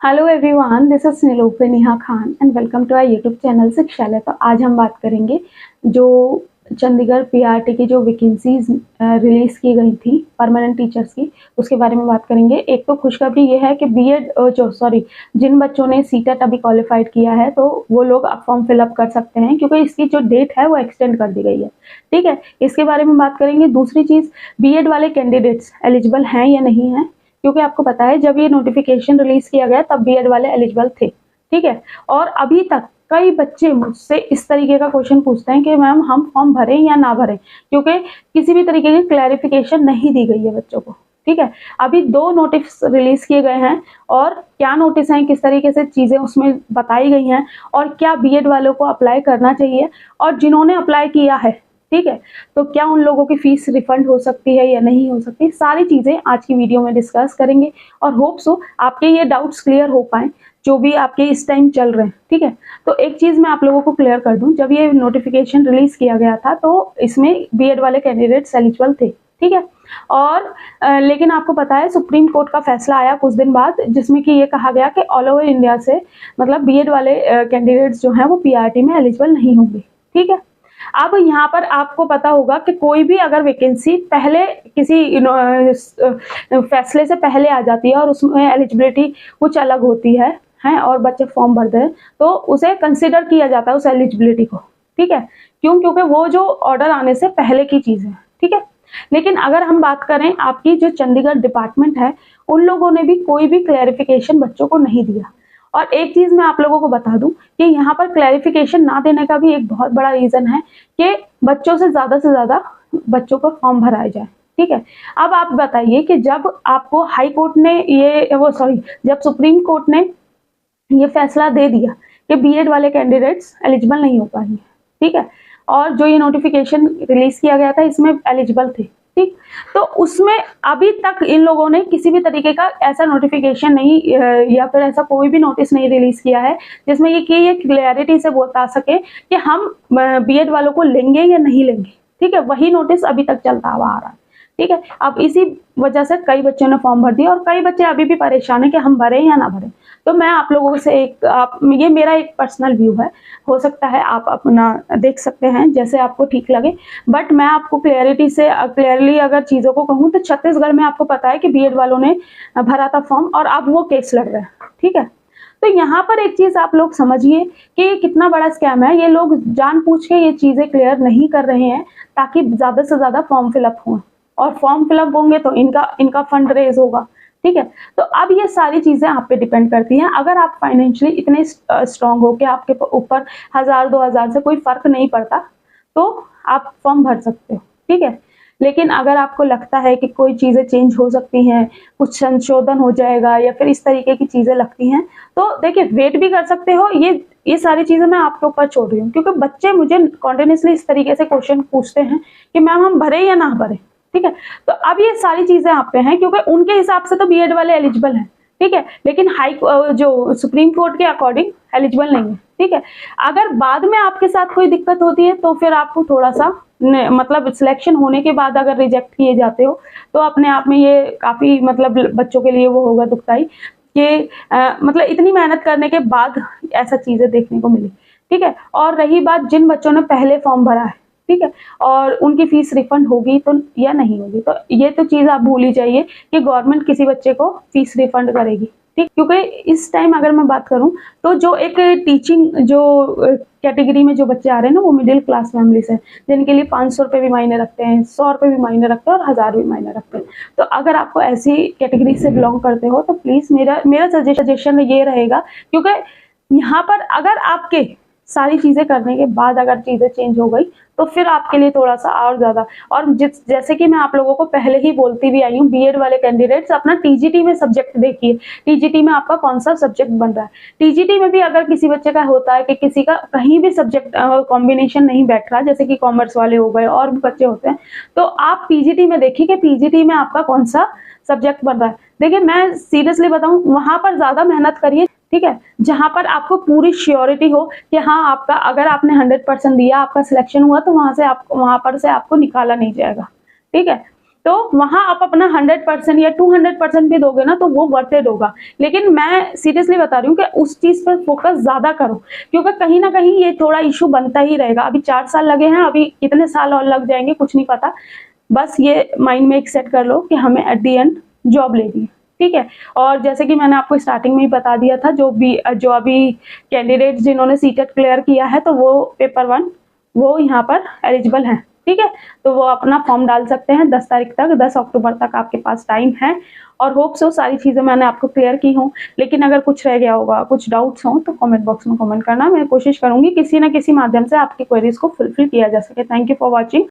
Hello everyone, this is Nilofar Neha Khan and welcome to our YouTube channel Shikshalay. तो आज हम बात करेंगे जो चंडीगढ़ पीआरटी की जो वैकेंसीज रिलीज की गई थी परमानेंट टीचर्स की, उसके बारे में बात करेंगे। एक तो खुशखबरी ये है कि बीएड जिन बच्चों ने सीटेट अभी क्वालिफाइड किया है तो वो लोग अब फॉर्म फिलअप कर सकते हैं, क्योंकि इसकी जो डेट है वो एक्सटेंड कर दी गई है। ठीक है, इसके बारे में बात करेंगे। दूसरी चीज, बीएड वाले कैंडिडेट्स एलिजिबल हैं या नहीं है, क्योंकि आपको पता है जब ये नोटिफिकेशन रिलीज किया गया तब बीएड वाले एलिजिबल थे। ठीक है, और अभी तक कई बच्चे मुझसे इस तरीके का क्वेश्चन पूछते हैं कि मैम हम फॉर्म भरें या ना भरें, क्योंकि किसी भी तरीके की क्लैरिफिकेशन नहीं दी गई है बच्चों को। ठीक है, अभी 2 नोटिस रिलीज किए गए हैं, और क्या नोटिस हैं, किस तरीके से चीजें उसमें बताई गई हैं, और क्या बीएड वालों को अप्लाई करना चाहिए, और जिन्होंने अप्लाई किया है, ठीक है, तो क्या उन लोगों की फीस रिफंड हो सकती है या नहीं हो सकती, सारी चीजें आज की वीडियो में डिस्कस करेंगे। और होप सो आपके ये डाउट्स क्लियर हो पाए जो भी आपके इस टाइम चल रहे हैं। ठीक है, तो एक चीज मैं आप लोगों को क्लियर कर दूं, जब ये नोटिफिकेशन रिलीज किया गया था तो इसमें बीएड वाले कैंडिडेट्स एलिजिबल थे। ठीक है, और लेकिन आपको पता है सुप्रीम कोर्ट का फैसला आया कुछ दिन बाद, जिसमें कि ये कहा गया कि ऑल ओवर इंडिया से मतलब बीएड वाले कैंडिडेट्स जो हैं वो पीआरटी में एलिजिबल नहीं होंगे। ठीक है, अब यहाँ पर आपको पता होगा कि कोई भी अगर वैकेंसी पहले किसी फैसले से पहले आ जाती है और उसमें एलिजिबिलिटी कुछ अलग होती है और बच्चे फॉर्म भरते हैं तो उसे कंसिडर किया जाता है उस एलिजिबिलिटी को। ठीक है, क्यों? क्योंकि वो जो ऑर्डर आने से पहले की चीज है। ठीक है, लेकिन अगर हम बात करें आपकी जो चंडीगढ़ डिपार्टमेंट है, उन लोगों ने भी कोई भी क्लैरिफिकेशन बच्चों को नहीं दिया। और एक चीज मैं आप लोगों को बता दूं कि यहाँ पर क्लैरिफिकेशन ना देने का भी एक बहुत बड़ा रीजन है कि बच्चों से ज्यादा बच्चों को फॉर्म भराए जाए। ठीक है, अब आप बताइए कि जब आपको हाई कोर्ट ने जब सुप्रीम कोर्ट ने ये फैसला दे दिया कि बीएड वाले कैंडिडेट्स एलिजिबल नहीं हो पाएंगे, ठीक है, और जो ये नोटिफिकेशन रिलीज किया गया था इसमें एलिजिबल थे, ठीक, तो उसमें अभी तक इन लोगों ने किसी भी तरीके का ऐसा नोटिफिकेशन नहीं या फिर ऐसा कोई भी नोटिस नहीं रिलीज किया है जिसमें ये क्लैरिटी से बता सके कि हम बीएड वालों को लेंगे या नहीं लेंगे। ठीक है, वही नोटिस अभी तक चलता हुआ आ रहा है। ठीक है, अब इसी वजह से कई बच्चों ने फॉर्म भर दिया और कई बच्चे अभी भी परेशान है कि हम भरें या ना भरें। तो मैं आप लोगों से ये मेरा एक पर्सनल व्यू है, हो सकता है आप अपना देख सकते हैं जैसे आपको ठीक लगे, बट मैं आपको क्लियरली अगर चीजों को कहूँ तो छत्तीसगढ़ में आपको पता है कि बीएड वालों ने भरा था फॉर्म और अब वो केस लड़ रहे हैं। ठीक है, तो यहाँ पर एक चीज आप लोग समझिए कि ये कितना बड़ा स्कैम है। ये लोग जानबूझ के ये चीजें क्लियर नहीं कर रहे हैं ताकि ज्यादा से ज्यादा फॉर्म फिलअप हो, और फॉर्म फिलअप होंगे तो इनका फंड रेज होगा। ठीक है, तो अब ये सारी चीजें आप पे डिपेंड करती हैं। अगर आप फाइनेंशियली इतने स्ट्रांग हो कि आपके ऊपर 1000-2000 से कोई फर्क नहीं पड़ता तो आप फॉर्म भर सकते हो। ठीक है, लेकिन अगर आपको लगता है कि कोई चीजें चेंज हो सकती हैं, कुछ संशोधन हो जाएगा या फिर इस तरीके की चीजें लगती हैं, तो देखिए वेट भी कर सकते हो। ये सारी चीजें मैं आपके ऊपर छोड़ रही हूँ, क्योंकि बच्चे मुझे कॉन्टिन्यूसली इस तरीके से क्वेश्चन पूछते हैं कि मैम हम भरे या ना भरे। ठीक है, तो अब ये सारी चीजें आप पे हैं, क्योंकि उनके हिसाब से तो बीएड वाले एलिजिबल हैं। ठीक है, लेकिन जो सुप्रीम कोर्ट के अकॉर्डिंग एलिजिबल नहीं है। ठीक है, अगर बाद में आपके साथ कोई दिक्कत होती है तो फिर आपको थोड़ा सा मतलब सिलेक्शन होने के बाद अगर रिजेक्ट किए जाते हो तो अपने आप में ये काफी मतलब बच्चों के लिए वो होगा दुखदाई कि मतलब इतनी मेहनत करने के बाद ऐसा चीजें देखने को मिली। ठीक है, और रही बात जिन बच्चों ने पहले फॉर्म भरा है, ठीक है, और उनकी फीस रिफंड होगी तो या नहीं होगी, तो ये तो चीज आप भूल ही जाइए कि गवर्नमेंट किसी बच्चे को फीस रिफंड करेगी। ठीक, क्योंकि इस टाइम अगर मैं बात करूं तो जो एक टीचिंग जो कैटेगरी में जो बच्चे आ रहे हैं ना, वो मिडिल क्लास फैमिली से, जिनके लिए 500 रुपये भी मायने रखते हैं, 100 रुपये भी मायने रखते हैं और 1000 भी मायने रखते हैं। तो अगर आपको ऐसी कैटेगरी से बिलोंग करते हो तो प्लीज मेरा सजेशन ये रहेगा, क्योंकि यहाँ पर अगर आपके सारी चीजें करने के बाद अगर चीजें चेंज हो गई तो फिर आपके लिए थोड़ा सा और ज्यादा, और जैसे कि मैं आप लोगों को पहले ही बोलती भी आई हूँ, बीएड वाले कैंडिडेट्स अपना टीजीटी में सब्जेक्ट देखिए, टीजीटी में आपका कौन सा सब्जेक्ट बन रहा है। टीजीटी में भी अगर किसी बच्चे का होता है कि किसी का कहीं भी सब्जेक्ट कॉम्बिनेशन नहीं बैठ रहा, जैसे कि कॉमर्स वाले हो गए और भी बच्चे होते हैं, तो आप पीजीटी में देखिए कि पीजीटी में आपका कौन सा सब्जेक्ट बन रहा है। देखिए मैं सीरियसली बताऊं, वहां पर ज्यादा मेहनत करिए। ठीक है, जहां पर आपको पूरी श्योरिटी हो कि हाँ आपका अगर आपने 100% दिया, आपका सिलेक्शन हुआ, तो वहां पर से आपको निकाला नहीं जाएगा। ठीक है, तो वहां आप अपना 100% या 200% भी दोगे ना तो वो वर्थेड होगा। लेकिन मैं सीरियसली बता रही हूँ कि उस चीज पर फोकस ज्यादा करो, क्योंकि कहीं ना कहीं ये थोड़ा इशू बनता ही रहेगा। अभी 4 साल लगे हैं, अभी कितने साल और लग जाएंगे कुछ नहीं पता। बस ये माइंड में एक सेट कर लो कि हमें एट दी एंड जॉब लेनी है, ठीक है। और जैसे कि मैंने आपको स्टार्टिंग में ही बता दिया था, जो अभी कैंडिडेट जिन्होंने सीटेट क्लियर किया है तो वो पेपर 1 वो यहाँ पर एलिजिबल हैं, ठीक है। तो वो अपना फॉर्म डाल सकते हैं 10 तारीख तक, 10 अक्टूबर तक आपके पास टाइम है। और होप सो सारी चीजें मैंने आपको क्लियर की हूँ। लेकिन अगर कुछ रह गया होगा, कुछ डाउट्स हो तो कमेंट बॉक्स में कमेंट करना। मैं कोशिश करूंगी किसी ना किसी माध्यम से आपकी क्वेरीज को फुलफिल किया जा सके। Thank you for watching.